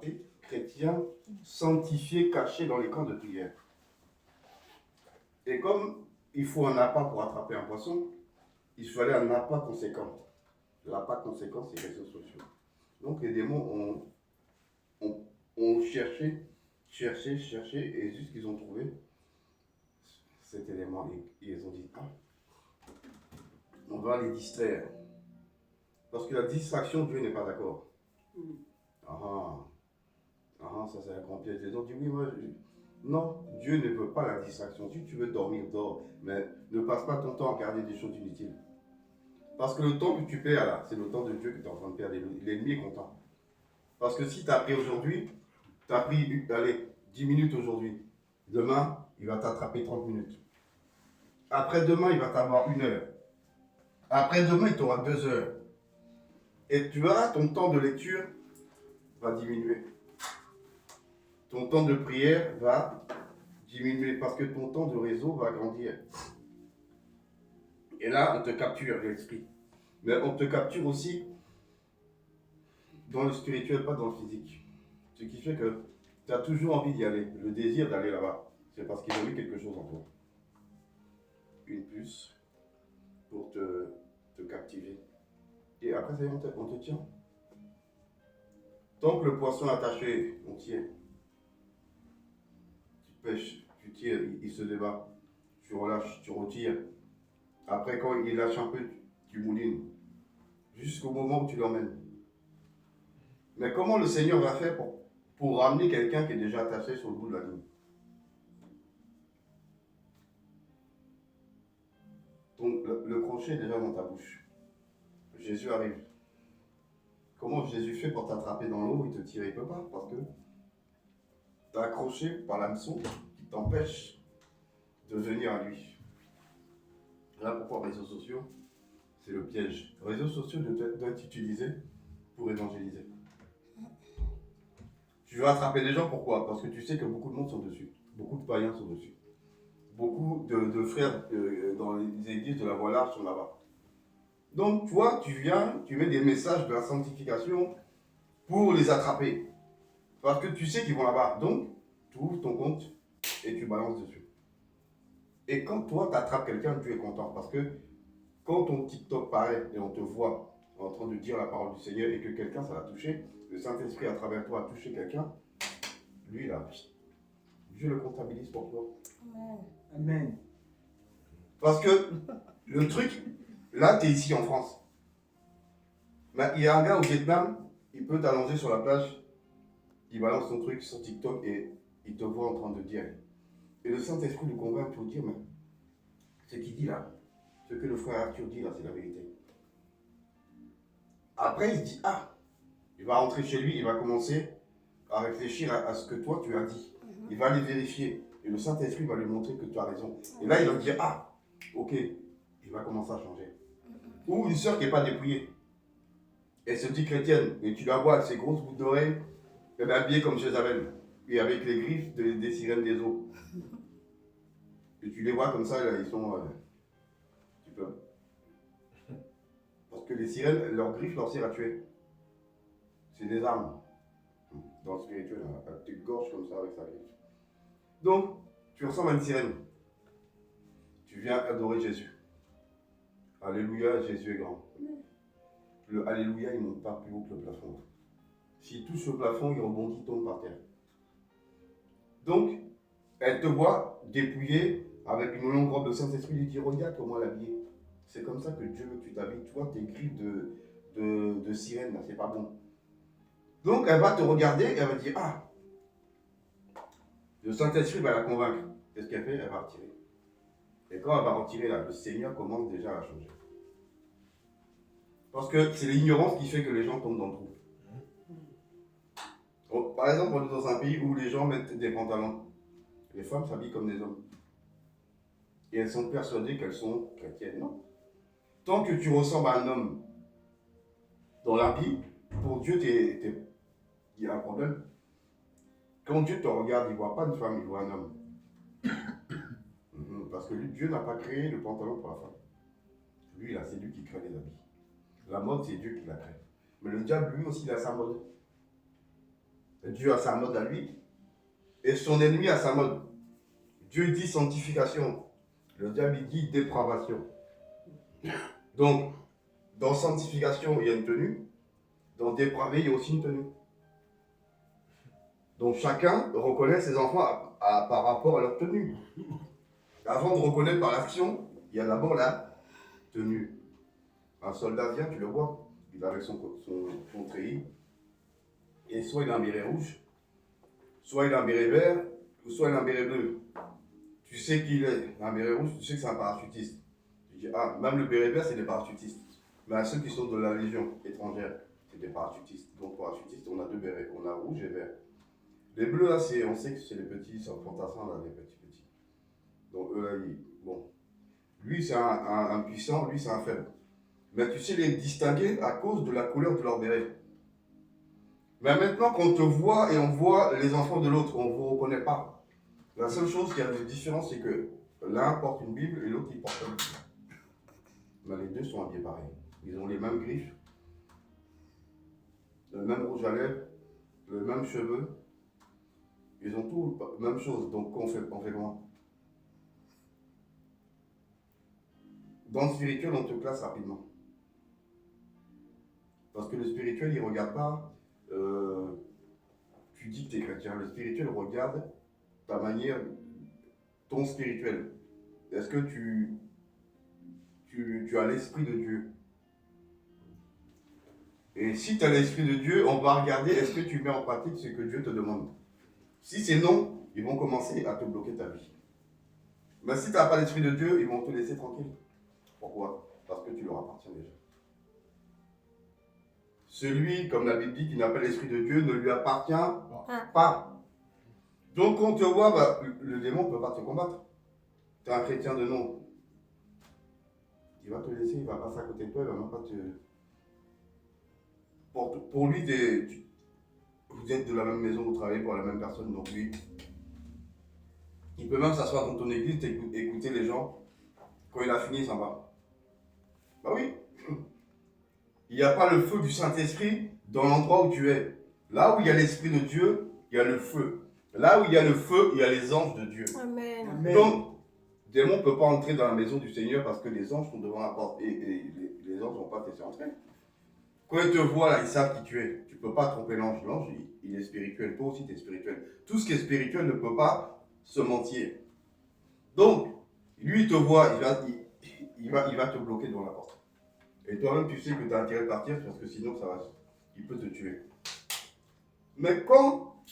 attrapés, chrétiens, sanctifiés, cachés dans les camps de prière. Et comme il faut un appât pour attraper un poisson, il fallait un appât conséquent. L'appât conséquent, c'est les réseaux sociaux. Donc les démons ont cherché, et juste qu'ils ont trouvé cet élément. Et ils ont dit, ah, on va les distraire. Parce que la distraction, Dieu n'est pas d'accord. Ça c'est un grand piège. Ils ont dit, oui, non, Dieu ne veut pas la distraction. Si tu veux dormir, dors. Mais ne passe pas ton temps à regarder des choses inutiles. Parce que le temps que tu perds là, c'est le temps de Dieu que tu es en train de perdre. L'ennemi est content. Parce que si tu as pris aujourd'hui, tu as pris, allez, 10 minutes aujourd'hui. Demain, il va t'attraper 30 minutes. Après-demain, il va t'avoir 1 heure. Après-demain, il t'aura 2 heures. Et tu verras, ton temps de lecture va diminuer. Ton temps de prière va diminuer parce que ton temps de réseau va grandir. Et là, on te capture l'esprit. Mais on te capture aussi dans le spirituel, pas dans le physique. Ce qui fait que tu as toujours envie d'y aller, le désir d'aller là-bas. C'est parce qu'ils ont mis quelque chose en toi. Une puce pour te captiver. Et après, on te tient. Tant que le poisson est attaché, on tient. Tu pêches, tu tires, il se débat. Tu relâches, tu retires. Après, quand il lâche un peu, tu moulines. Jusqu'au moment où tu l'emmènes. Mais comment le Seigneur va faire pour ramener quelqu'un qui est déjà attaché sur le bout de la ligne? Donc, le crochet est déjà dans ta bouche. Jésus arrive. Comment Jésus fait pour t'attraper dans l'eau? Il te tire, il ne peut pas, parce que tu as accroché par l'hameçon qui t'empêche de venir à lui. Là, pourquoi réseaux sociaux? C'est le piège. Les réseaux sociaux doivent être utilisés pour évangéliser. Tu veux attraper les gens, pourquoi? Parce que tu sais que beaucoup de monde sont dessus. Beaucoup de païens sont dessus. Beaucoup de frères dans les églises de la voie large sont là-bas. Donc, toi, tu viens, tu mets des messages de la sanctification pour les attraper. Parce que tu sais qu'ils vont là-bas. Donc, tu ouvres ton compte et tu balances dessus. Et quand toi, tu attrapes quelqu'un, tu es content. Parce que quand ton TikTok paraît et on te voit en train de dire la parole du Seigneur et que quelqu'un, ça l'a touché, le Saint-Esprit à travers toi a touché quelqu'un, lui, là, Dieu le comptabilise pour toi. Amen. Parce que le truc, là, tu es ici en France. Mais il y a un gars au Vietnam, il peut t'allonger sur la plage, il balance son truc sur TikTok et il te voit en train de dire. Et le Saint-Esprit le convainc pour dire, mais ce qu'il dit là, ce que le frère Arthur dit là, c'est la vérité. Après, il se dit, ah, il va rentrer chez lui, il va commencer à réfléchir à ce que toi tu as dit. Il va aller vérifier. Et le Saint-Esprit va lui montrer que tu as raison. Et là, il va dire, ah, ok, il va commencer à changer. Ou une sœur qui n'est pas dépouillée. Elle se dit chrétienne, et tu la vois avec ses grosses boucles d'oreilles, elle est habillée comme Jézabel, et avec les griffes des sirènes des eaux. Et tu les vois comme ça, là, ils sont... tu peux. Parce que les sirènes, leurs griffes leur servent à tuer. C'est des armes. Dans le spirituel, elle te gorge comme ça avec sa griffe. Donc, tu ressembles à une sirène. Tu viens adorer Jésus. Alléluia, Jésus est grand. Le Alléluia, il ne monte pas plus haut que le plafond. S'il touche le plafond, il rebondit, il tombe par terre. Donc, elle te voit dépouillée avec une longue robe de Saint-Esprit, lui dit, regarde comment l'habiller. C'est comme ça que Dieu veut que tu t'habilles. Toi, tes griffes de sirène, là, c'est pas bon. Donc, elle va te regarder et elle va dire, ah, le Saint-Esprit va la convaincre. Qu'est-ce qu'elle fait? Elle va retirer. Et quand elle va retirer, là, le Seigneur commence déjà à la changer. Parce que c'est l'ignorance qui fait que les gens tombent dans le trou. Par exemple, on est dans un pays où les gens mettent des pantalons. Les femmes s'habillent comme des hommes. Et elles sont persuadées qu'elles sont chrétiennes. Non. Tant que tu ressembles à un homme dans l'habit, pour Dieu, il y a un problème. Quand Dieu te regarde, il ne voit pas une femme, il voit un homme. Parce que lui, Dieu n'a pas créé le pantalon pour la femme. Lui, là, c'est lui qui crée les habits. La mode, c'est Dieu qui la crée. Mais le diable, lui aussi, il a sa mode. Dieu a sa mode à lui. Et son ennemi a sa mode. Dieu dit sanctification. Le diable il dit dépravation. Donc, dans sanctification, il y a une tenue. Dans dépravé, il y a aussi une tenue. Donc chacun reconnaît ses enfants par rapport à leur tenue. Avant de reconnaître par l'action, il y a d'abord la tenue. Un soldat vient, tu le vois, il est avec son treillis. Et soit il a un béret rouge, soit il a un béret vert, ou soit il a un béret bleu. Tu sais qu'il est un béret rouge, tu sais que c'est un parachutiste. Tu dis, ah, même le béret vert, c'est des parachutistes. Mais à ceux qui sont de la Légion étrangère, c'est des parachutistes. Donc parachutistes, on a deux bérets, on a rouge et vert. Les bleus, là, on sait que c'est les petits, c'est un fantassin, là, les petits. Donc eux, là, bon. Lui, c'est un puissant, lui, c'est un faible. Mais tu sais les distinguer à cause de la couleur de leur béret. Mais maintenant qu'on te voit et on voit les enfants de l'autre, on ne vous reconnaît pas. La seule chose qui a de différence, c'est que l'un porte une Bible et l'autre, il porte une Bible. Mais les deux sont habillés pareil. Ils ont les mêmes griffes, le même rouge à lèvres, le même cheveux. Ils ont tout la même chose, donc on fait loin. Dans le spirituel, on te classe rapidement. Parce que le spirituel, il ne regarde pas, tu dis que tu es chrétien. Le spirituel regarde ta manière, ton spirituel. Est-ce que tu as l'esprit de Dieu? Et si tu as l'esprit de Dieu, on va regarder est-ce que tu mets en pratique ce que Dieu te demande. Si c'est non, ils vont commencer à te bloquer ta vie. Mais si tu n'as pas l'esprit de Dieu, ils vont te laisser tranquille. Pourquoi? Parce que tu leur appartiens déjà. Celui, comme la Bible dit, qui n'a pas l'esprit de Dieu ne lui appartient pas. Donc quand on te voit, bah, le démon ne peut pas te combattre. Tu es un chrétien de nom. Il va te laisser, il va passer à côté de toi, il va même pas te... Pour lui, vous êtes de la même maison, vous travaillez pour la même personne, donc lui, il peut même s'asseoir dans ton église et écouter les gens. Quand il a fini, il s'en va. Bah oui. Il n'y a pas le feu du Saint-Esprit dans l'endroit où tu es. Là où il y a l'Esprit de Dieu, il y a le feu. Là où il y a le feu, il y a les anges de Dieu. Amen. Donc, le démon ne peut pas entrer dans la maison du Seigneur parce que les anges sont devant la porte. Et les anges ne vont pas te laisser entrer. Quand ils te voient là, ils savent qui tu es. Tu ne peux pas tromper l'ange. L'ange, il est spirituel. Toi aussi, tu es spirituel. Tout ce qui est spirituel ne peut pas se mentir. Donc, lui, il te voit, il va te bloquer devant la porte. Et toi-même, tu sais que tu as intérêt à partir parce que sinon, il peut te tuer. Mais quand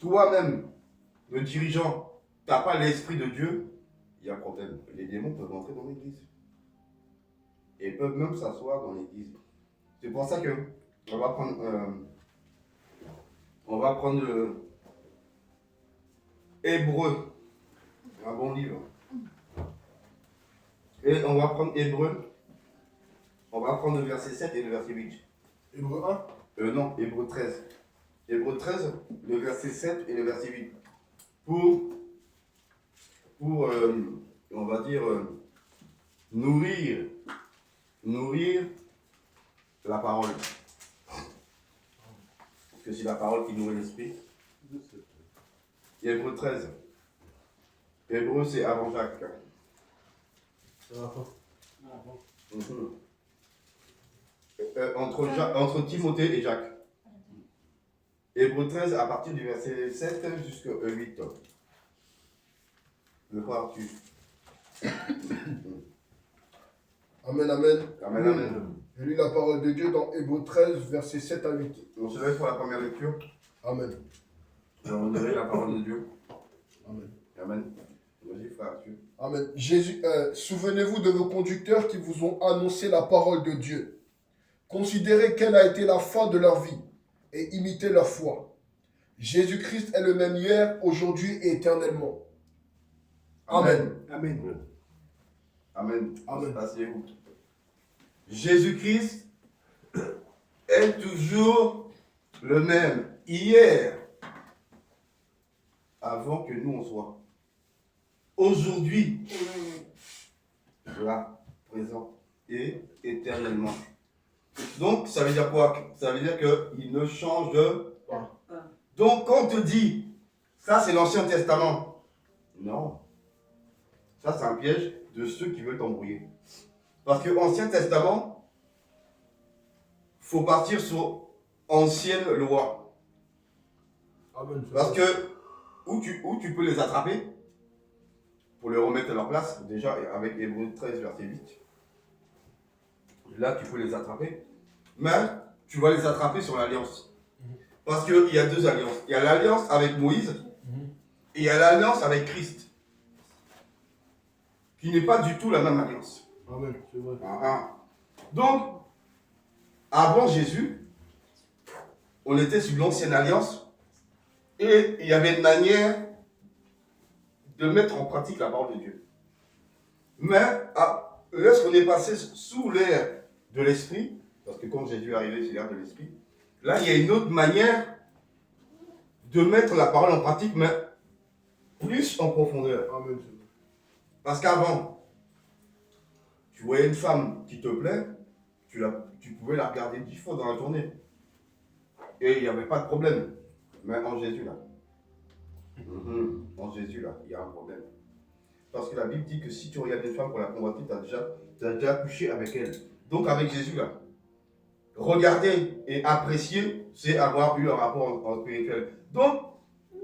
toi-même, le dirigeant, tu n'as pas l'esprit de Dieu, il y a un problème. Les démons peuvent entrer dans l'église. Et peuvent même s'asseoir dans l'église. C'est pour ça que on va prendre Hébreu, un bon livre. Et on va prendre Hébreu. On va prendre le verset 7 et le verset 8. Hébreu 1? Non, Hébreu 13. Hébreu 13, le verset 7 et le verset 8. Pour on va dire, nourrir la parole. Parce que c'est la parole qui nourrit l'esprit. Hébreu 13. Hébreu, c'est avant Jacques. Entre Timothée et Jacques. Hébreu 13, à partir du verset 7 jusqu'au 8. Le crois-tu? Amen, amen. Amen, amen. Je lis la parole de Dieu dans Hébreu 13, versets 7 à 8. On se lève pour la première lecture. Amen. Je vais honorer la parole de Dieu. Amen. Amen. Vas-y, frère, tu. Amen. Souvenez-vous de vos conducteurs qui vous ont annoncé la parole de Dieu. Considérez quelle a été la fin de leur vie et imitez leur foi. Jésus-Christ est le même hier, aujourd'hui et éternellement. Amen. Amen. Amen. Amen. Asseyez-vous. Jésus-Christ est toujours le même hier, avant que nous on soit. Aujourd'hui, là, présent et éternellement. Donc, ça veut dire quoi? Ça veut dire qu'il ne change Donc, quand on te dit, ça c'est l'Ancien Testament, non. Ça, c'est un piège de ceux qui veulent t'embrouiller. Parce que l'Ancien Testament, il faut partir sur ancienne loi. Amen. Parce que, où tu peux les attraper, pour les remettre à leur place, déjà avec Hébreux 13, verset 8, là, tu peux les attraper. Mais tu vas les attraper sur l'alliance. Parce qu'il y a deux alliances. Il y a l'alliance avec Moïse et il y a l'alliance avec Christ. Qui n'est pas du tout la même alliance. Amen, c'est vrai. Donc, avant Jésus, on était sous l'ancienne alliance et il y avait une manière de mettre en pratique la parole de Dieu. Mais lorsqu'on est passé sous l'ère de l'esprit, parce que quand Jésus est arrivé, c'est l'ère de l'esprit, là il y a une autre manière de mettre la parole en pratique, mais plus en profondeur. Amen, c'est vrai. Parce qu'avant, tu voyais une femme qui te plaît, tu pouvais la regarder 10 fois dans la journée. Et il n'y avait pas de problème. Mais en Jésus, là, en Jésus, là, il y a un problème. Parce que la Bible dit que si tu regardes une femme pour la convoiter, tu as déjà couché avec elle. Donc avec Jésus, là, regarder et apprécier, c'est avoir eu un rapport en spirituel. Donc,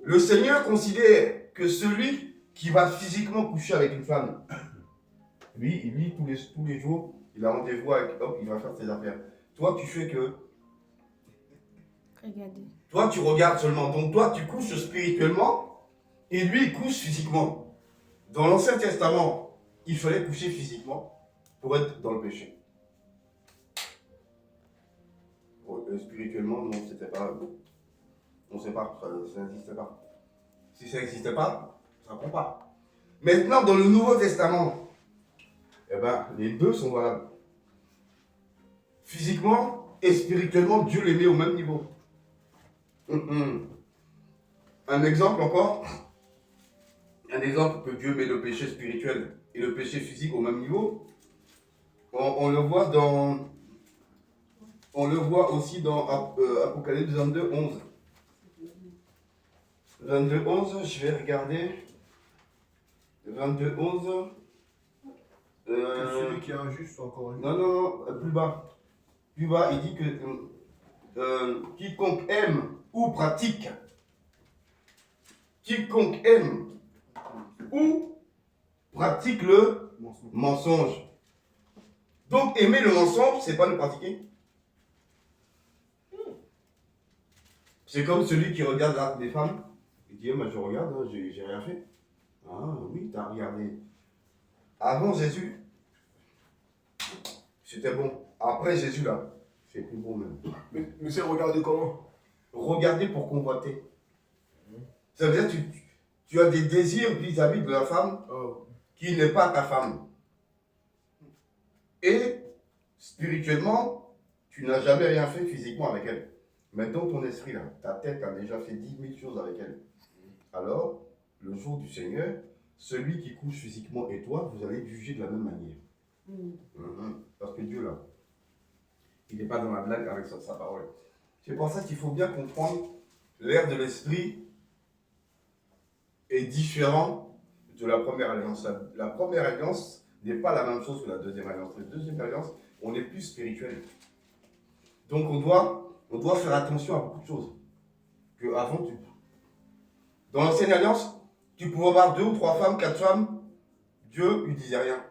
le Seigneur considère que celui qui va physiquement coucher avec une femme, lui tous les jours, il a rendez-vous avec l'homme, il va faire ses affaires. Toi, tu fais que... Regardez. Toi, tu regardes seulement. Donc, toi, tu couches spirituellement et lui, il couche physiquement. Dans l'Ancien Testament, il fallait coucher physiquement pour être dans le péché. Spirituellement, non, c'était pas... On ne sait pas, ça n'existait pas. Si ça n'existait pas, ça ne prend pas. Maintenant, dans le Nouveau Testament, eh ben, les deux sont valables. Physiquement et spirituellement, Dieu les met au même niveau. Un exemple encore. Un exemple que Dieu met le péché spirituel et le péché physique au même niveau. On le voit dans... On le voit aussi dans Apocalypse 22, 11. 22, 11, je vais regarder. 22, 11. Que celui qui est injuste soit encore injuste. Non, plus bas. Plus bas, il dit que quiconque aime ou pratique, ou pratique le mensonge. Donc aimer le mensonge, c'est pas le pratiquer. C'est comme celui qui regarde des femmes, il dit, je regarde, j'ai rien fait. Ah oui, t'as regardé. Avant Jésus, c'était bon. Après Jésus, là, c'est plus bon même. Mais c'est regarder comment? Regarder pour convoiter. Ça veut dire que tu as des désirs vis-à-vis de la femme qui n'est pas ta femme. Et spirituellement, tu n'as jamais rien fait physiquement avec elle. Mais dans ton esprit, là, ta tête a déjà fait 10 000 choses avec elle. Alors, le jour du Seigneur, celui qui couche physiquement et toi, vous allez juger de la même manière. Parce que Dieu, là, il n'est pas dans la blague avec sa parole. C'est pour ça qu'il faut bien comprendre l'ère de l'esprit est différent de la première alliance. La première alliance n'est pas la même chose que la deuxième alliance. La deuxième alliance, on est plus spirituel. Donc on doit faire attention à beaucoup de choses. Que avant, dans l'ancienne alliance, tu pouvais avoir 2 ou 3 femmes, 4 femmes, Dieu ne disait rien.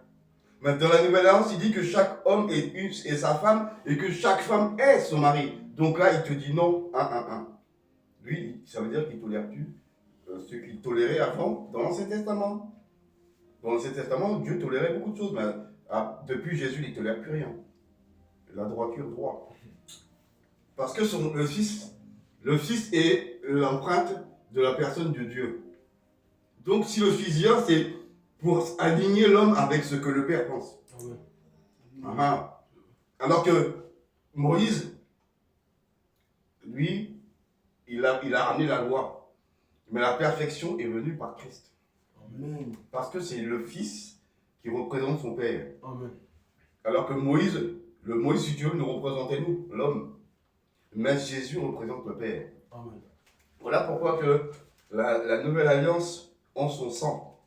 Mais dans la nouvelle alliance, il dit que chaque homme est sa femme et que chaque femme est son mari. Donc là, il te dit non, Lui, ça veut dire qu'il ne tolère plus ce qu'il tolérait avant dans l'Ancien Testament. Dans l'Ancien Testament, Dieu tolérait beaucoup de choses, mais depuis Jésus, il ne tolère plus rien. La droiture, droit. Parce que le Fils est l'empreinte de la personne de Dieu. Donc si le Fils vient, c'est pour aligner l'homme avec ce que le Père pense. Alors que Moïse, lui, il a ramené la loi. Mais la perfection est venue par Christ. Amen. Parce que c'est le Fils qui représente son Père. Amen. Alors que Moïse, le Moïse, si Dieu nous représentait nous, l'homme. Mais Jésus représente le Père. Amen. Voilà pourquoi que la nouvelle alliance en son sang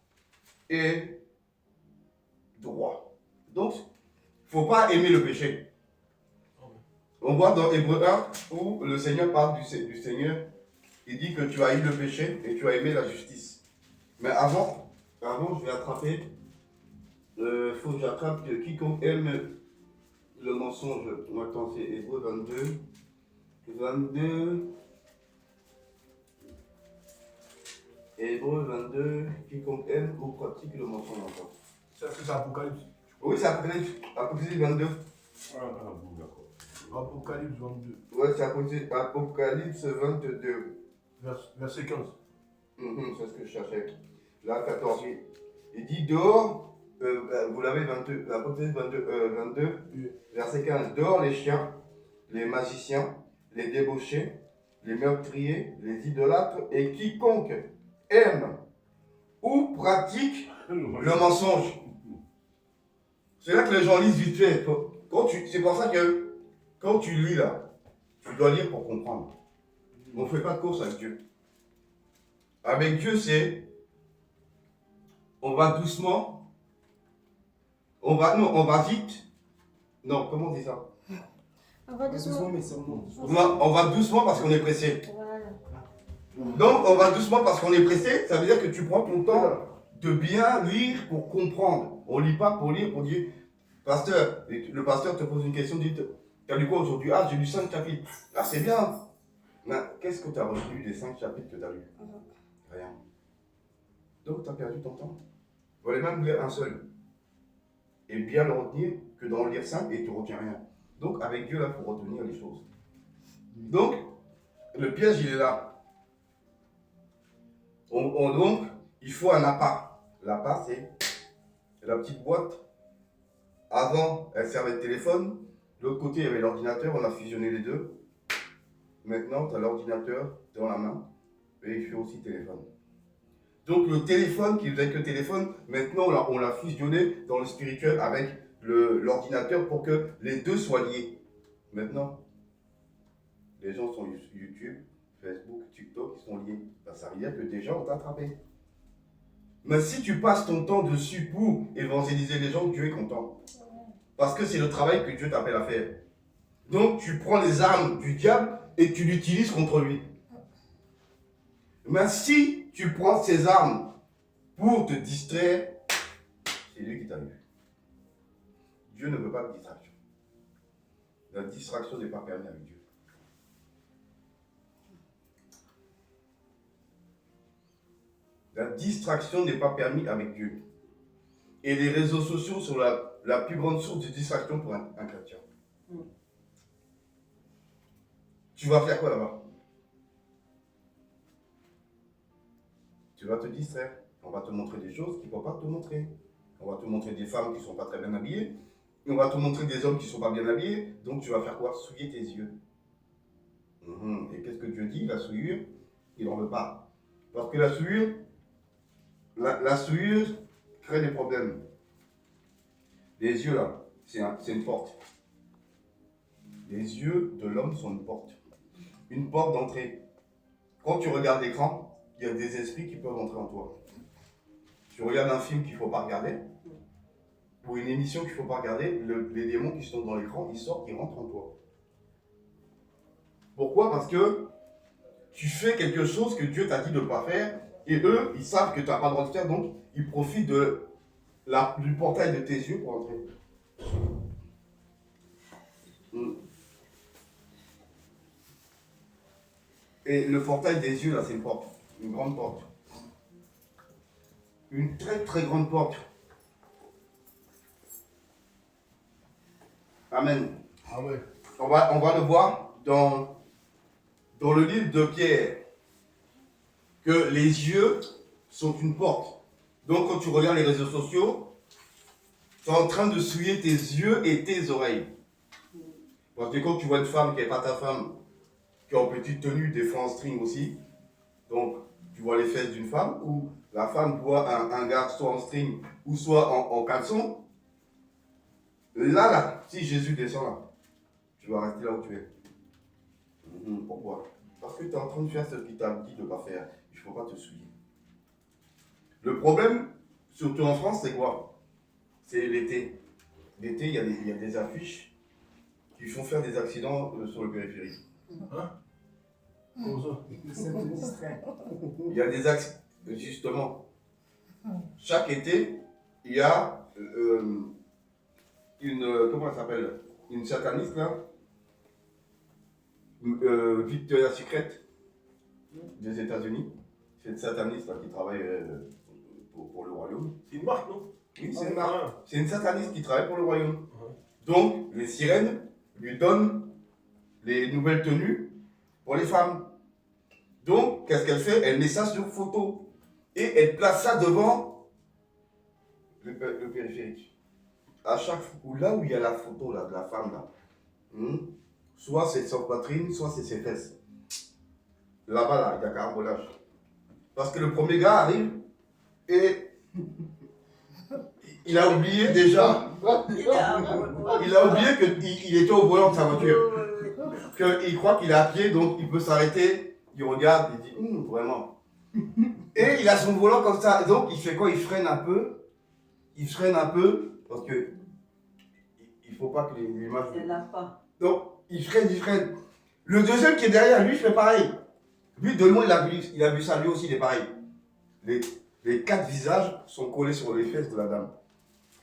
est droit. Donc, il ne faut pas aimer le péché. On voit dans Hébreu 1 où le Seigneur parle du Seigneur. Il dit que tu as eu le péché et tu as aimé la justice. Mais avant je vais attraper. Il faut que j'attrape quiconque aime le mensonge. Attends, c'est Hébreu 22. 22. Hébreu 22. Quiconque aime ou pratique le mensonge. Ça, c'est Apocalypse. Oui, c'est Apocalypse 22. Ah, bon, d'accord. Apocalypse 22, Ouais, c'est Apocalypse 22. verset 15. C'est ce que je cherchais. Là, 14. Il dit dehors, vous l'avez 22, Apocalypse 22, verset 15. Dehors les chiens, les magiciens, les débauchés, les meurtriers, les idolâtres et quiconque aime ou pratique le mensonge. C'est là que les gens lisent vite fait. C'est pour ça que quand tu lis là, tu dois lire pour comprendre. On ne fait pas de course avec Dieu. Avec Dieu, c'est on va doucement, on va vite. Non, comment on dit ça? On va doucement. mais seulement. On va doucement parce qu'on est pressé. Voilà. Donc, on va doucement parce qu'on est pressé, ça veut dire que tu prends ton temps de bien lire pour comprendre. On ne lit pas pour lire, pour dire, pasteur, le pasteur te pose une question, dit, tu as lu quoi aujourd'hui? Ah, j'ai lu 5 chapitres. Ah, c'est bien. Mais qu'est-ce que tu as retenu des 5 chapitres que tu as lus? Rien. Donc, tu as perdu ton temps. Il fallait même lire un seul. Et bien le retenir que d'en lire 5 et tu ne retiens rien. Donc, avec Dieu, là, il faut retenir les choses. Donc, le piège, il est là. Donc, il faut un appât. L'appât, c'est la petite boîte. Avant, elle servait de téléphone. De l'autre côté, il y avait l'ordinateur. On a fusionné les deux. Maintenant, tu as l'ordinateur dans la main. Et il fait aussi téléphone. Donc, le téléphone, qui faisait que téléphone, maintenant, on l'a fusionné dans le spirituel avec l'ordinateur pour que les deux soient liés. Maintenant, les gens sont YouTube, Facebook, TikTok, ils sont liés. Ben, ça veut dire que des gens ont attrapé. Mais si tu passes ton temps dessus pour évangéliser les gens, Dieu est content. Parce que c'est le travail que Dieu t'appelle à faire. Donc tu prends les armes du diable et tu l'utilises contre lui. Mais si tu prends ces armes pour te distraire, c'est lui qui t'a eu. Dieu ne veut pas de distraction. La distraction n'est pas permise avec Dieu. La distraction n'est pas permise avec Dieu. Et les réseaux sociaux sont la plus grande source de distraction pour un chrétien. Tu vas faire quoi là-bas? Tu vas te distraire. On va te montrer des choses qu'il ne faut pas te montrer. On va te montrer des femmes qui ne sont pas très bien habillées. Et on va te montrer des hommes qui ne sont pas bien habillés. Donc tu vas faire quoi? Souiller tes yeux. Et qu'est-ce que Dieu dit? La souillure, il n'en veut pas. Parce que la souillure crée des problèmes. Les yeux là, c'est une porte. Les yeux de l'homme sont une porte. Une porte d'entrée. Quand tu regardes l'écran, il y a des esprits qui peuvent entrer en toi. Tu regardes un film qu'il ne faut pas regarder, ou une émission qu'il ne faut pas regarder, les démons qui sont dans l'écran, ils sortent, ils rentrent en toi. Pourquoi? Parce que tu fais quelque chose que Dieu t'a dit de ne pas faire, et eux, ils savent que tu n'as pas le droit de faire, donc ils profitent du portail de tes yeux pour entrer. Et le portail des yeux, là, c'est une porte, une grande porte. Une très très grande porte. Amen. Amen. On va le voir dans le livre de Pierre, que les yeux sont une porte. Donc quand tu regardes les réseaux sociaux, tu es en train de souiller tes yeux et tes oreilles. Parce que quand tu vois une femme qui n'est pas ta femme, qui est en petite tenue, des fois en string aussi, donc tu vois les fesses d'une femme, ou la femme voit un gars soit en string ou soit en caleçon, là, si Jésus descend là, tu vas rester là où tu es. Pourquoi? Parce que tu es en train de faire ce qu'il t'a dit de ne pas faire. Il ne faut pas te souiller. Le problème, surtout en France, c'est quoi? C'est l'été. L'été, il y a des affiches qui font faire des accidents sur le périphérique. Comment ça? Il y a des accidents, justement. Chaque été, il y a comment elle s'appelle? Une sataniste, là. Victoria's Secret des États-Unis. C'est une sataniste là, qui travaille pour le royaume. C'est une marque, non? Oui, c'est une marque. C'est une sataniste qui travaille pour le royaume. Donc, les sirènes lui donnent les nouvelles tenues pour les femmes. Donc, qu'est-ce qu'elle fait? Elle met ça sur photo. Et elle place ça devant le périphérique. À chaque fois, là où il y a la photo là, de la femme, là, soit c'est son poitrine, soit c'est ses fesses. Là-bas, là, il y a carambolage. Parce que le premier gars arrive et il a oublié déjà. Il a oublié qu'il était au volant de sa voiture. Qu'il croit qu'il est à pied, donc il peut s'arrêter. Il regarde, il dit, vraiment. Et il a son volant comme ça. Donc il fait quoi? Il freine un peu. Il freine un peu. Parce que il ne faut pas que l'image. Donc il freine. Le deuxième qui est derrière lui fait pareil. Lui, de loin, il a vu ça, lui aussi, il est pareil. Les 4 visages sont collés sur les fesses de la dame.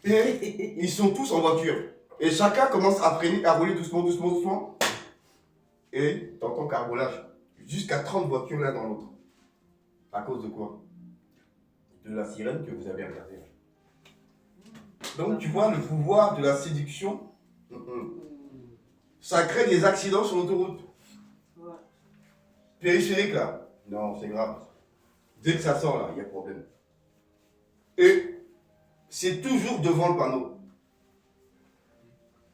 Et ils sont tous en voiture. Et chacun commence à freiner, à rouler doucement. Et t'entends carbolage. Jusqu'à 30 voitures l'un dans l'autre. À cause de quoi? De la sirène que vous avez regardée. Donc tu vois le pouvoir de la séduction. Ça crée des accidents sur l'autoroute. Périphérique là. Non, c'est grave. Dès que ça sort là, il y a problème. Et c'est toujours devant le panneau.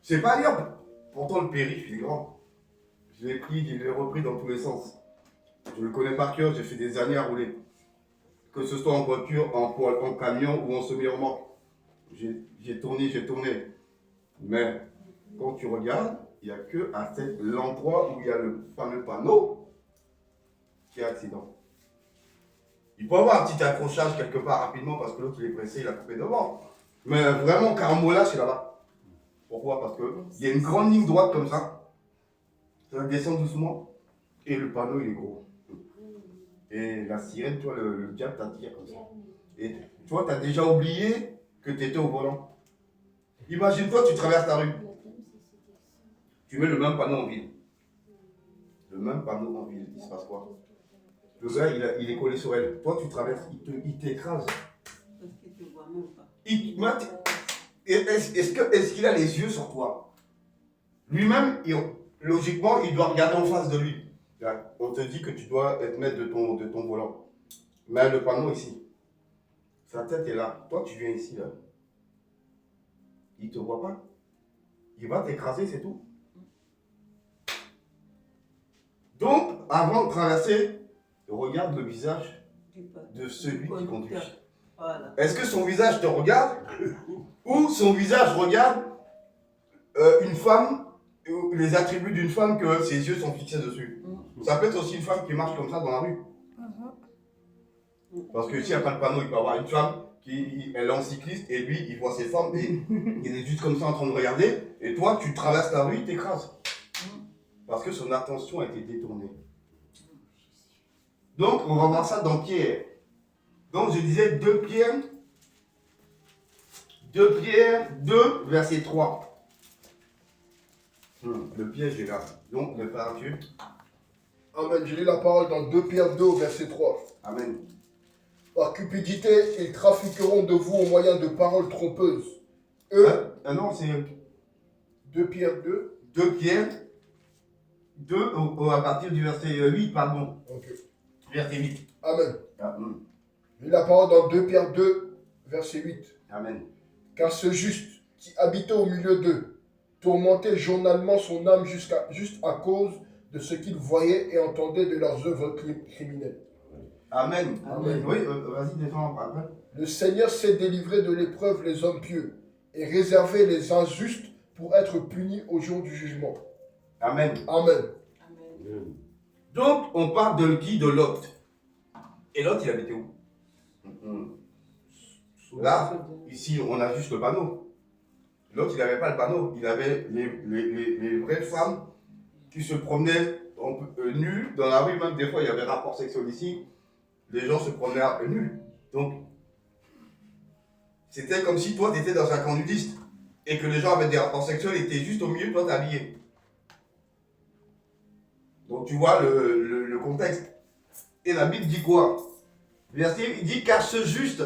C'est pas dire. Pourtant le périph' il est grand. Je l'ai pris, je l'ai repris dans tous les sens. Je le connais par cœur, j'ai fait des années à rouler. Que ce soit en voiture, en camion ou en semi-remorque. J'ai tourné. Mais quand tu regardes, il n'y a que à l'endroit où il y a le fameux panneau qui est accident. Il peut y avoir un petit accrochage quelque part rapidement parce que l'autre il est pressé, il a coupé devant. Mais vraiment, carambolage, c'est là-bas. Pourquoi? Parce qu'il y a une grande ligne droite comme ça. Ça descend doucement et le panneau il est gros. Et la sirène, toi, le diable t'attire comme ça. Et toi, tu as déjà oublié que tu étais au volant. Imagine-toi, tu traverses la rue. Tu mets le même panneau en ville. Le même panneau en ville, il se passe quoi? Le gars, il est collé sur elle. Toi, tu traverses, il t'écrase. Parce qu'il ne te voit même pas. Est-ce qu'il a les yeux sur toi? Lui-même, logiquement, il doit regarder en face de lui. Là, on te dit que tu dois être maître de ton volant. Mais le panneau ici, sa tête est là. Toi, tu viens ici, là. Il ne te voit pas. Il va t'écraser, c'est tout. Donc, avant de traverser, regarde le visage de celui qui conduit. Voilà. Est-ce que son visage te regarde ou son visage regarde une femme, les attributs d'une femme que ses yeux sont fixés dessus? Ça peut être aussi une femme qui marche comme ça dans la rue. Parce que s'il n'y a pas de panneau, il peut y avoir une femme qui elle est en cycliste et lui, il voit ses femmes et il est juste comme ça en train de regarder. Et toi, tu traverses la rue, il t'écrase. Parce que son attention a été détournée. Donc, on va voir ça dans Pierre. Donc, je disais 2 Pierre 2, verset 3. Le piège est là. Donc, le Père Dieu. Amen. Je lis la parole dans 2 Pierre 2, verset 3. Amen. Par cupidité, ils trafiqueront de vous au moyen de paroles trompeuses. Eux, Non, c'est 2 Pierre 2. 2 Pierre 2 à partir du verset 8, pardon. Ok. Verset 8. Amen. Amen. Je lis la parole dans 2 Pierre 2, verset 8. Amen. Car ce juste qui habitait au milieu d'eux tourmentait journalement son âme juste à cause de ce qu'il voyait et entendait de leurs œuvres criminelles. Amen. Amen. Oui, vas-y, descends après. Le Seigneur sait délivrer de l'épreuve les hommes pieux et réserver les injustes pour être punis au jour du jugement. Amen. Amen. Amen. Donc, on parle de qui? De Lot. Et Lot, il habitait où? Là, ici, on a juste le panneau. L'autre, il n'avait pas le panneau. Il avait les vraies femmes qui se promenaient nues dans la rue. Même des fois, il y avait rapport sexuel ici. Les gens se promenaient nus. Donc, c'était comme si toi, tu étais dans un camp nudiste. Et que les gens avaient des rapports sexuels et étaient juste au milieu, toi, t'es habillé. Donc, tu vois le contexte. Et la Bible dit quoi? Verset, il dit car ce juste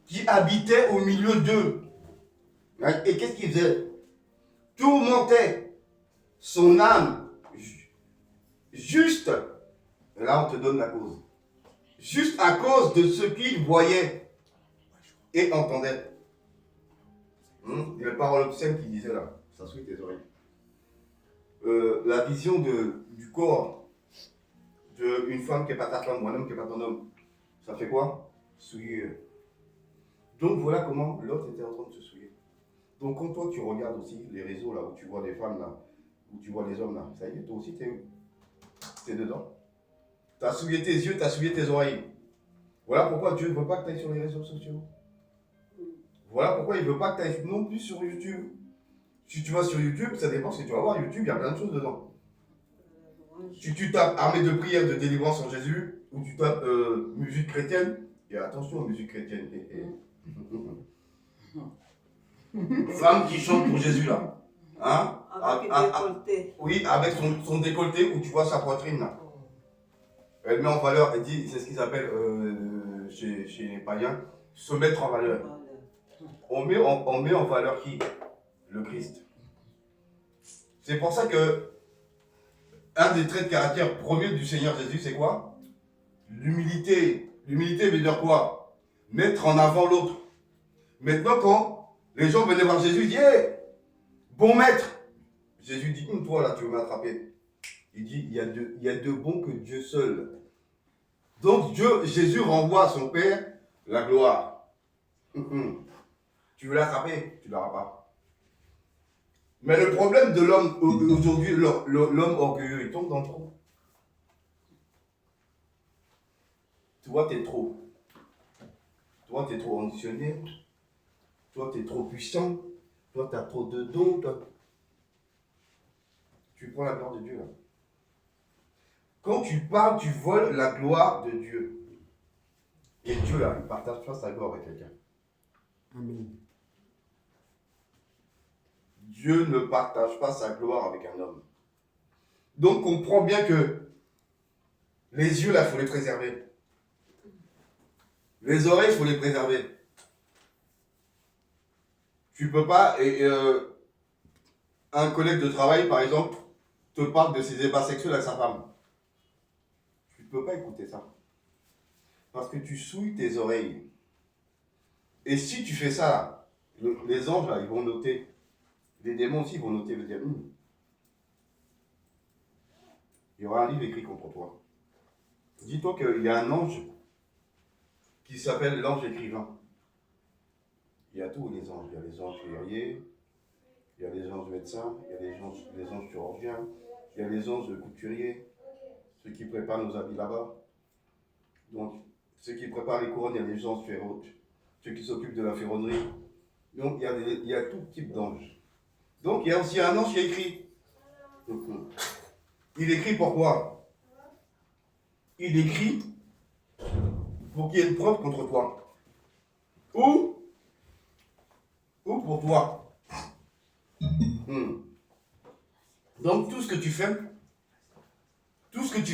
qui habitait au milieu d'eux. Et qu'est-ce qu'il faisait? Tourmentait son âme juste, et là on te donne la cause, juste à cause de ce qu'il voyait et entendait. Il y a une parole obscène qui disait là, ça souille tes oreilles. La vision du corps d'une femme qui n'est pas ta femme ou un homme qui n'est pas ton homme, ça fait quoi? Souiller. Donc voilà comment l'autre était en train de se souiller. Donc quand toi tu regardes aussi les réseaux là où tu vois des femmes là, où tu vois les hommes là, ça y est, toi aussi t'es dedans. T'as souillé tes yeux, t'as souillé tes oreilles. Voilà pourquoi Dieu ne veut pas que tu ailles sur les réseaux sociaux. Voilà pourquoi il ne veut pas que tu ailles non plus sur YouTube. Si tu vas sur YouTube, ça dépend ce que tu vas voir. YouTube, il y a plein de choses dedans. Si tu tapes armée de prière de délivrance en Jésus, ou tu tapes musique chrétienne, et attention aux musiques chrétiennes. Femme qui chante pour Jésus là. Hein? Avec le décolleté. Oui, avec son décolleté où tu vois sa poitrine là. Elle met en valeur, elle dit, c'est ce qu'ils appellent chez les païens, se mettre en valeur. On met en valeur qui? Le Christ. C'est pour ça que un des traits de caractère premiers du Seigneur Jésus, c'est quoi? L'humilité. L'humilité veut dire quoi? Mettre en avant l'autre. Maintenant, quand les gens venaient voir Jésus, ils disaient, hey, bon maître. Jésus dit, toi là, tu veux m'attraper. Il dit, il y a de bon que Dieu seul. Donc Jésus renvoie à son Père la gloire. Tu veux l'attraper, tu ne l'auras pas. Mais le problème de l'homme aujourd'hui, l'homme orgueilleux, il tombe dans le trou. Toi, tu es trop. Toi, tu es trop ambitionnel. Toi, tu es trop puissant. Toi, tu as trop de dons. Tu prends la gloire de Dieu là. Quand tu parles, tu voles la gloire de Dieu. Et Dieu là, il ne partage pas sa gloire avec quelqu'un. Amen. Dieu ne partage pas sa gloire avec un homme. Donc comprends bien que les yeux là, il faut les préserver. Les oreilles, il faut les préserver. Tu peux pas, un collègue de travail par exemple, te parle de ses ébats sexuels à sa femme. Tu ne peux pas écouter ça. Parce que tu souilles tes oreilles. Et si tu fais ça, les anges là, ils vont noter. Les démons aussi vont noter, vont dire, il y aura un livre écrit contre toi. Dis-toi qu'il y a un ange qui s'appelle l'ange écrivain. Il y a tous les anges. Il y a les anges guerriers, il y a les anges médecins, il y a les anges chirurgiens, il y a les anges couturiers, ceux qui préparent nos habits là-bas. Donc, ceux qui préparent les couronnes, il y a les anges ferrautes, ceux qui s'occupent de la ferronnerie. Donc, il y a tout type d'anges. Donc, il y a aussi un ange qui écrit. Il écrit pourquoi? Il écrit pour qu'il y ait une preuve contre toi. Ou pour toi. Donc, tout ce que tu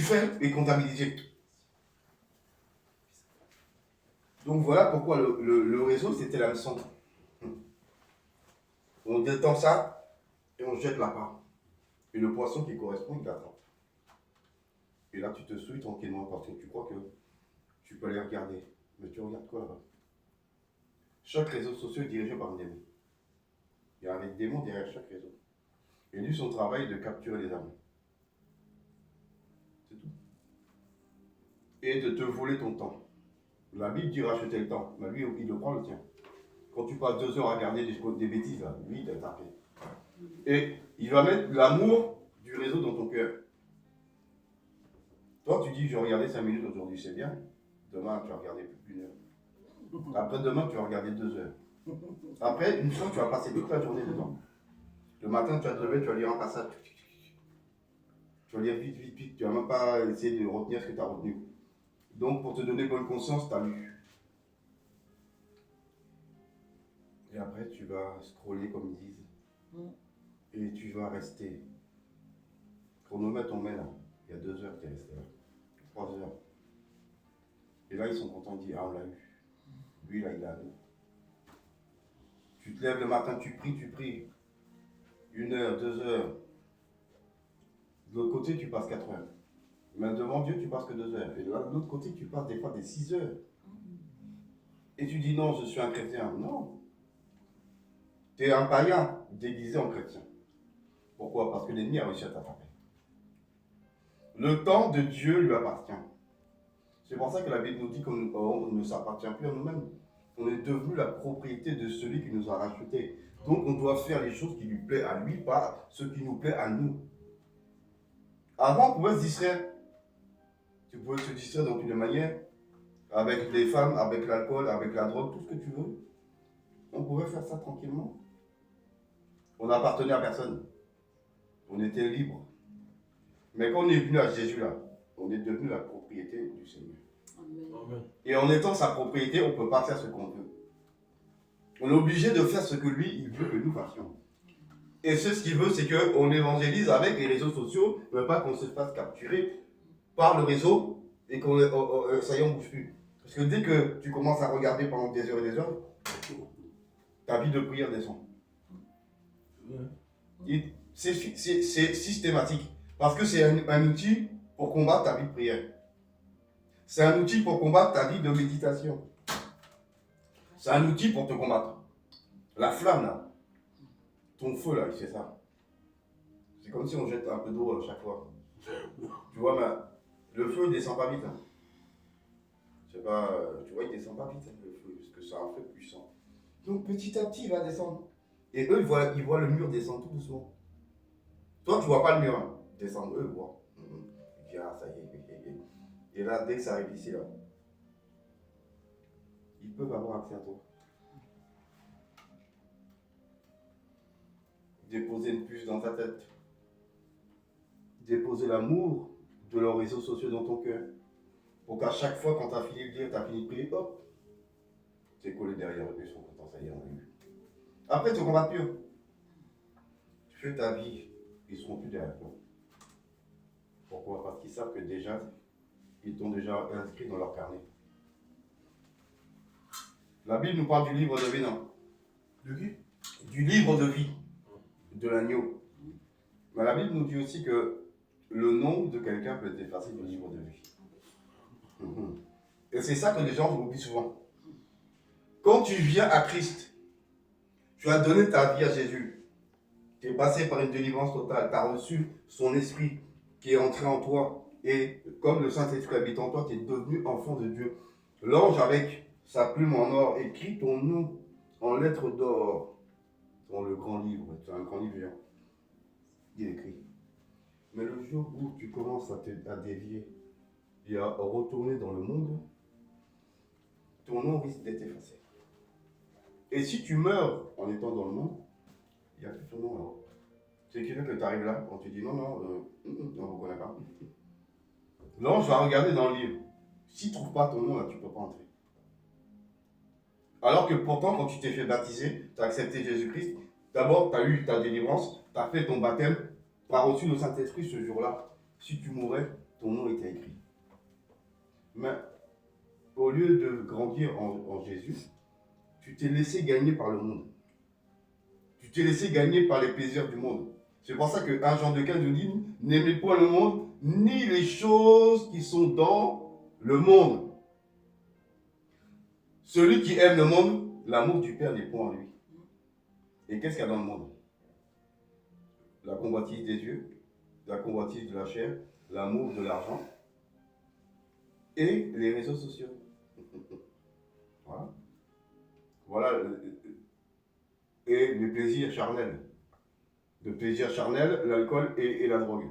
fais est comptabilisé. Donc, voilà pourquoi le réseau, c'était la leçon. On détend ça et on jette la part. Et le poisson qui correspond, il l'attrape. Et là, tu te souilles tranquillement parce que tu crois que tu peux les regarder. Mais tu regardes quoi là-bas? Chaque réseau social est dirigé par un démon. Il y a un démon derrière chaque réseau. Et lui, son travail est de capturer les âmes. C'est tout. Et de te voler ton temps. La Bible dit racheter le temps. Mais lui, il le prend le tien. Quand tu passes 2 heures à regarder des bêtises, là, lui, il t'a tapé. Et il va mettre l'amour du réseau dans ton cœur. Toi, tu dis, je vais regarder 5 minutes aujourd'hui, c'est bien. Demain, tu vas regarder plus d'1 heure. Après-demain, tu vas regarder 2 heures. Après, une fois, tu vas passer toute la journée dedans. Le matin, tu vas te lever, tu vas lire un passage. Tu vas lire vite, vite, vite. Tu vas même pas essayer de retenir ce que tu as retenu. Donc, pour te donner bonne conscience, tu as lu. Et après, tu vas scroller, comme ils disent. Et tu vas rester. Chronomètre, on met là. Il y a 2 heures, tu es resté là. 3 heures. Et là, ils sont contents, ils disent, ah, on l'a eu. Lui, là, il a lu. Tu te lèves le matin, tu pries. 1 heure, 2 heures. De l'autre côté, tu passes 4 heures. Mais devant Dieu, tu passes que 2 heures. Et de l'autre côté, tu passes des fois des 6 heures. Et tu dis, non, je suis un chrétien. Non. Tu es un païen déguisé en chrétien. Pourquoi? Parce que l'ennemi a réussi à t'attraper. Le temps de Dieu lui appartient. C'est pour ça que la Bible nous dit qu'on ne s'appartient plus à nous-mêmes. On est devenu la propriété de celui qui nous a rachetés. Donc on doit faire les choses qui lui plaisent à lui, pas ce qui nous plaît à nous. Avant, on pouvait se distraire. Tu pouvais te distraire dans toutes les manières. Avec les femmes, avec l'alcool, avec la drogue, tout ce que tu veux. On pouvait faire ça tranquillement. On n'appartenait à personne. On était libre. Mais quand on est venu à Jésus là, on est devenu la propriété du Seigneur. Amen. Et en étant sa propriété, on ne peut pas faire ce qu'on veut. On est obligé de faire ce que lui, il veut que nous fassions. Et ce qu'il veut, c'est qu'on évangélise avec les réseaux sociaux, mais pas qu'on se fasse capturer par le réseau et ça y est, on ne bouge plus. Parce que dès que tu commences à regarder pendant des heures et des heures, ta vie de prière descend. C'est systématique. Parce que c'est un outil pour combattre ta vie de prière. C'est un outil pour combattre ta vie de méditation. C'est un outil pour te combattre. La flamme là, ton feu là, il fait ça. C'est comme si on jette un peu d'eau à chaque fois. Tu vois, mais le feu il descend pas vite. Hein. C'est pas, tu vois, il descend pas vite le feu, parce que c'est un feu puissant. Donc petit à petit, il va descendre. Et eux, ils voient le mur descendre tout doucement. Toi, tu vois pas le mur hein, descendre, eux voient. Et puis, ah, ça y est. Et là, dès que ça arrive ici, là, ils peuvent avoir accès à toi. Déposer une puce dans ta tête. Déposer l'amour de leurs réseaux sociaux dans ton cœur. Pour qu'à chaque fois, quand tu as fini de lire, tu as fini de prier, hop, tu es collé derrière eux, ils sont contents, ça y est, on l'a eu. Après, tu ne combats plus. Tu fais ta vie, ils ne seront plus derrière toi. Pourquoi? Parce qu'ils savent que déjà, ils t'ont déjà inscrit dans leur carnet. La Bible nous parle du livre de vie, non? De qui? Du livre de vie, de l'agneau. Mais la Bible nous dit aussi que le nom de quelqu'un peut être effacé du livre de vie. Et c'est ça que les gens oublient souvent. Quand tu viens à Christ, tu as donné ta vie à Jésus. Tu es passé par une délivrance totale. Tu as reçu son esprit qui est entré en toi. Et comme le Saint-Esprit habite en toi, tu es devenu enfant de Dieu. L'ange, avec sa plume en or, écrit ton nom en lettres d'or dans le grand livre. C'est un grand livre, hein. Il est écrit. Mais le jour où tu commences à dévier et à retourner dans le monde, ton nom risque d'être effacé. Et si tu meurs en étant dans le monde, il n'y a plus ton nom là-haut. C'est qui fait que tu arrives là, quand tu dis non, on ne vous connaît pas. L'ange va regarder dans le livre. S'il ne trouve pas ton nom là, tu ne peux pas entrer. Alors que pourtant, quand tu t'es fait baptiser, tu as accepté Jésus-Christ, d'abord tu as eu ta délivrance, tu as fait ton baptême, tu as reçu le Saint-Esprit ce jour-là. Si tu mourais, ton nom était écrit. Mais au lieu de grandir en Jésus, tu t'es laissé gagner par le monde. Tu t'es laissé gagner par les plaisirs du monde. C'est pour ça que 1 Jean 2,15 nous dit, n'aimez point le monde, ni les choses qui sont dans le monde. Celui qui aime le monde, l'amour du Père n'est point en lui. Et qu'est-ce qu'il y a dans le monde? La convoitise des yeux, la convoitise de la chair, l'amour de l'argent et les réseaux sociaux. Voilà. Voilà. Et les plaisirs charnels. Le plaisir charnel, l'alcool et la drogue.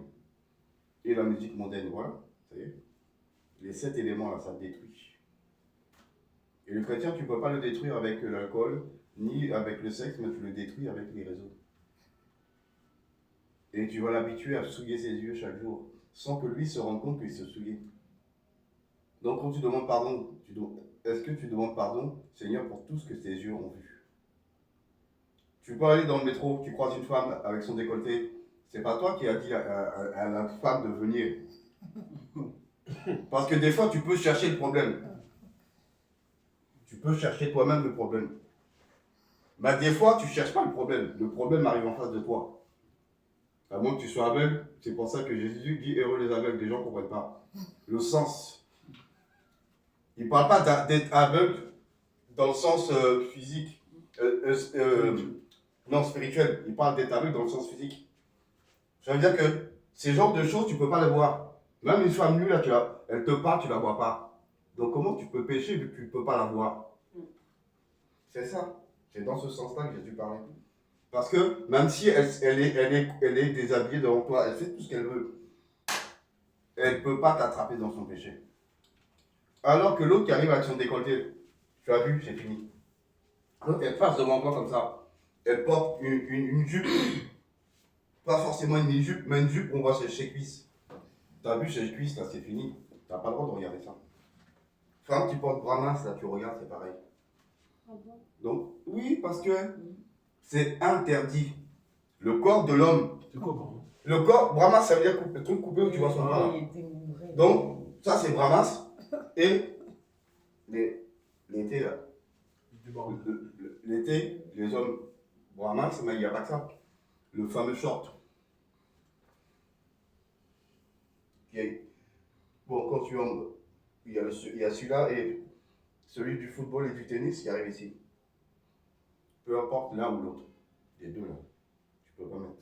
Et la musique mondaine, voilà. Ça y est. les 7 éléments là, ça te détruit. Et le chrétien, tu ne peux pas le détruire avec l'alcool, ni avec le sexe, mais tu le détruis avec les réseaux. Et tu vas l'habituer à souiller ses yeux chaque jour, sans que lui se rende compte qu'il se souillait. Donc quand tu demandes pardon, est-ce que tu demandes pardon, Seigneur, pour tout ce que tes yeux ont vu? Tu peux aller dans le métro, tu croises une femme avec son décolleté, c'est pas toi qui as dit à la femme de venir. Parce que des fois, tu peux chercher le problème. Tu peux chercher toi-même le problème. Mais des fois, tu ne cherches pas le problème. Le problème arrive en face de toi. À moins que tu sois aveugle, c'est pour ça que Jésus dit heureux les aveugles, les gens ne comprennent pas. Le sens. Il ne parle pas d'être aveugle dans le sens physique. Non, spirituel. Il parle d'être aveugle dans le sens physique. Ça veut dire que ces genres de choses, tu ne peux pas les voir. Même une femme nue, là, elle te parle, tu ne la vois pas. Donc comment tu peux pécher vu que tu ne peux pas la voir? C'est ça. C'est dans ce sens-là que Jésus parlait. Parce que même si elle est déshabillée devant toi, elle fait tout ce qu'elle veut, elle ne peut pas t'attraper dans son péché. Alors que l'autre qui arrive avec son décolleté, tu as vu, c'est fini. L'autre, elle passe devant toi comme ça. Elle porte une jupe, pas forcément une jupe, mais une jupe qu'on voit chez ses cuisses. Tu as vu ses cuisses, là, c'est fini. Tu n'as pas le droit de regarder ça. Femme qui porte bras mince, là, tu regardes, c'est pareil. Ah bon? Donc, oui, parce que c'est interdit. Le corps de l'homme. C'est quoi, pardon? Le corps, bras mince, ça veut dire le truc coupé où tu vois son bras. Donc, ça c'est bras mince. Et l'été, là. Il déborde. L'été, les hommes, bras mince, mais il n'y a pas que ça. Le fameux short. Bon, quand tu en. Il y a celui-là et celui du football et du tennis qui arrive ici. Peu importe l'un ou l'autre. Les deux là. Tu peux pas mettre.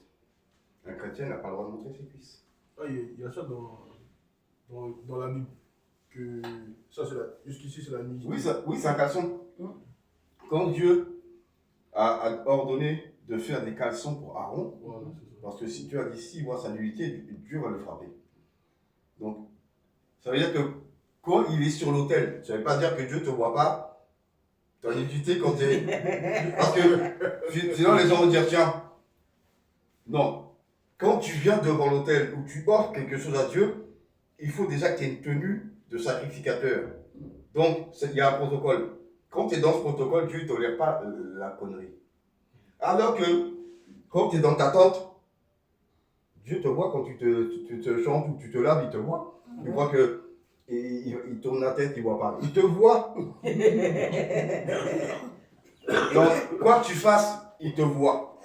Un chrétien n'a pas le droit de montrer ses cuisses. Ah, il y a ça dans la Bible. Que ça, jusqu'ici, c'est la nuit. Oui, c'est un caleçon. Quand Dieu a ordonné de faire des caleçons pour Aaron, Voilà, c'est ça. parce que si tu as dit s'il voit sa nudité, Dieu va le frapper. Donc, ça veut dire que quand il est sur l'autel, ça ne veut pas dire que Dieu ne te voit pas ta nudité quand tu es. Parce que sinon les gens vont dire tiens, non. Quand tu viens devant l'autel où tu offres quelque chose à Dieu, il faut déjà que tu aies une tenue de sacrificateur. Donc, il y a un protocole. Quand tu es dans ce protocole, Dieu ne tolère pas la connerie. Alors que, quand tu es dans ta tente, Dieu te voit quand tu te chantes ou tu te laves, il te voit. Il voit que il tourne la tête, il ne voit pas. Il te voit. Donc, quoi que tu fasses, il te voit.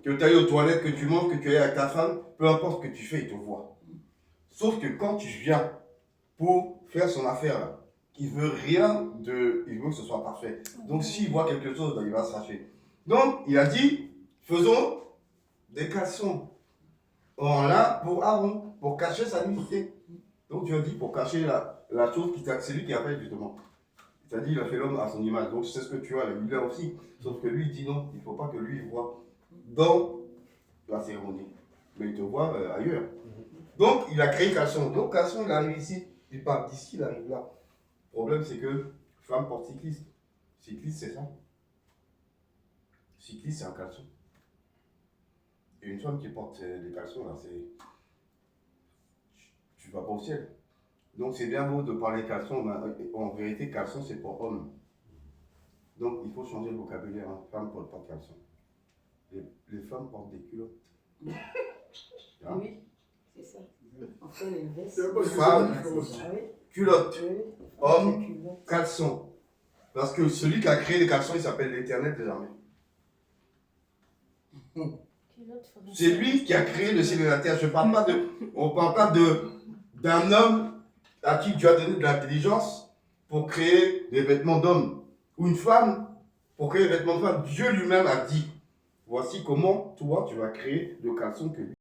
Que tu ailles aux toilettes, que tu manges, que tu ailles avec ta femme, peu importe ce que tu fais, il te voit. Sauf que quand tu viens pour faire son affaire, là, il veut il veut que ce soit parfait. Donc s'il voit quelque chose, là, il va se racher. Donc il a dit, faisons des caleçons en lin pour Aaron, pour cacher sa nudité. Donc Dieu a dit pour cacher la chose c'est lui qui a fait justement. Il a dit il a fait l'homme à son image. Donc c'est ce que tu as là, il l'a aussi. Sauf que lui il dit non, il ne faut pas que lui il voit dans la cérémonie. Mais il te voit ailleurs. Donc il a créé caleçon. Donc caleçon il arrive ici, il part d'ici, il arrive là. Le problème c'est que femme porte cycliste. Cycliste c'est ça. Cycliste c'est un caleçon. Et une femme qui porte des caleçons là, c'est. Tu vas pas au ciel. Donc c'est bien beau de parler caleçon, mais en vérité, caleçon c'est pour homme. Donc il faut changer le vocabulaire. Hein. Femme porte pas de caleçon. Les femmes portent des culottes. Hein? Oui, c'est ça. On fait l'inverse. C'est pas Femme, Ah oui, culotte, oui. homme, Culotte. caleçon. Parce que celui qui a créé les caleçons, il s'appelle l'Éternel des armées. Culotte française. C'est lui qui a créé le ciel et la terre. On ne parle pas d'un homme à qui Dieu a donné de l'intelligence pour créer des vêtements d'homme. Ou une femme pour créer des vêtements de femme. Dieu lui-même a dit, voici comment toi tu vas créer le caleçon que lui.